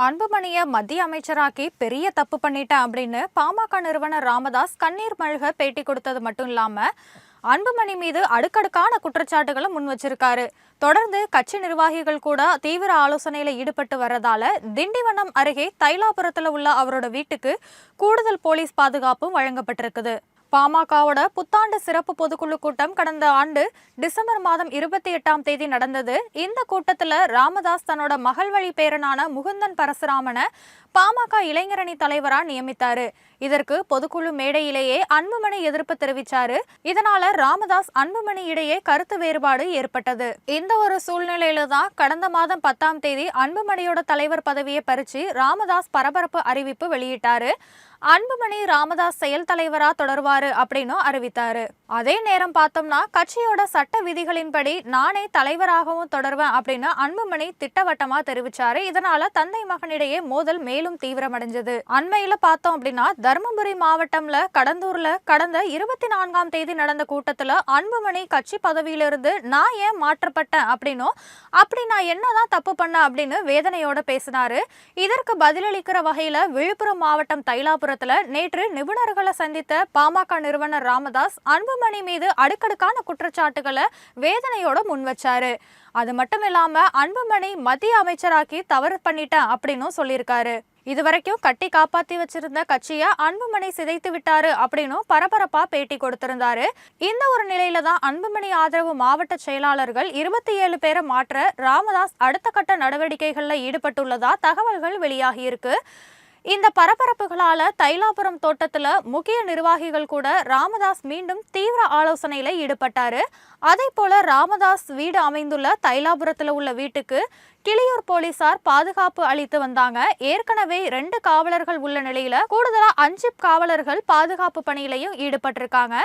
அன்புமணியை மத்திய அமைச்சராக்கி பெரிய தப்பு பண்ணிட்டேன் அப்படின்னு பாமக நிறுவனர் ராமதாஸ் கண்ணீர் மல்க பேட்டி கொடுத்தது மட்டும் இல்லாம அன்புமணி மீது அடுக்கடுக்கான குற்றச்சாட்டுகளை முன் வச்சிருக்காரு. தொடர்ந்து கட்சி நிர்வாகிகள் கூட தீவிர ஆலோசனையில ஈடுபட்டு வர்றதால திண்டிவனம் அருகே தைலாபுரத்துல உள்ள அவரோட வீட்டுக்கு கூடுதல் போலீஸ் பாதுகாப்பும் வழங்கப்பட்டிருக்குது. பாமகவோட புத்தாண்டு சிறப்பு பொதுக்குழு கூட்டம் கடந்த ஆண்டு டிசம்பர் மாதம் 28ஆம் தேதி நடந்தது. இந்த கூட்டத்துல ராமதாஸ் தன்னோட மகள் வழி பேரனான முகுந்தன் பரசுராமனை பாமக இளைஞரணி தலைவரா நியமித்தாரு. இதற்கு பொதுக்குழு மேடையிலேயே அன்புமணி எதிர்ப்பு தெரிவிச்சாரு. இதனால ராமதாஸ் அன்புமணி இடையே கருத்து வேறுபாடு ஏற்பட்டது. இந்த ஒரு சூழ்நிலையில தான் கடந்த மாதம் 10ஆம் தேதி அன்புமணியோட தலைவர் பதவியை பறிச்சு ராமதாஸ் பரபரப்பு அறிவிப்பு வெளியிட்டாரு. அன்புமணி ராமதாஸ் செயல் தலைவரா தொடர்வாரு அப்படின்னு அறிவித்தாரு. அதே நேரம் பார்த்தோம்னா கட்சியோட சட்ட விதிகளின்படி நானே தலைவராகவும் தொடர்வேன் அப்படின்னு அன்புமணி திட்டவட்டமா தெரிவிச்சாரு. இதனால தந்தை மகனிடையே மோதல் மேலும் தீவிரமடைஞ்சது. அண்மையில பார்த்தோம் அப்படின்னா தர்மபுரி மாவட்டம்ல கடந்தூர்ல கடந்த 24ஆம் தேதி நடந்த கூட்டத்துல அன்புமணி கட்சி பதவியிலிருந்து நான் ஏன் மாற்றப்பட்டேன் அப்படின்னும் அப்படி நான் என்னதான் தப்பு பண்ண அப்படின்னு வேதனையோட பேசினாரு. இதற்கு பதிலளிக்கிற வகையில விழுப்புரம் மாவட்டம் தைலாபுரத்துல நேற்று நிபுணர்களை சந்தித்த பாமக நிறுவனர் ராமதாஸ் அன்புமணி மீது அடுக்கடுக்கான குற்றச்சாட்டுகளை வேதனையோட முன் வச்சாரு. அது மட்டும் இல்லாம அன்புமணி மத்திய அமைச்சராக்கி தவறு பண்ணிட்டேன் அப்படின்னு சொல்லியிருக்காரு. இதுவரைக்கும் கட்டி காப்பாத்தி வச்சிருந்த கட்சியை அன்புமணி சிதைத்து விட்டாரு அப்படின்னு பரபரப்பா பேட்டி கொடுத்திருந்தாரு. இந்த ஒரு நிலையில தான் அன்புமணி ஆதரவு மாவட்ட செயலாளர்கள் 27 பேரை மாற்ற ராமதாஸ் அடுத்த கட்ட நடவடிக்கைகள்ல ஈடுபட்டுள்ளதா தகவல்கள் வெளியாகி இருக்கு. இந்த பரபரப்புகளால தைலாபுரம் தோட்டத்துல முக்கிய நிர்வாகிகள் கூட ராமதாஸ் மீண்டும் தீவிர ஆலோசனையில ஈடுபட்டாரு. அதே போல ராமதாஸ் வீடு அமைந்துள்ள தைலாபுரத்துல உள்ள வீட்டுக்கு கிளியூர் போலீசார் பாதுகாப்பு அளித்து வந்தாங்க. ஏற்கனவே 2 காவலர்கள் உள்ள நிலையில கூடுதலா 5 காவலர்கள் பாதுகாப்பு பணியிலையும் ஈடுபட்டிருக்காங்க.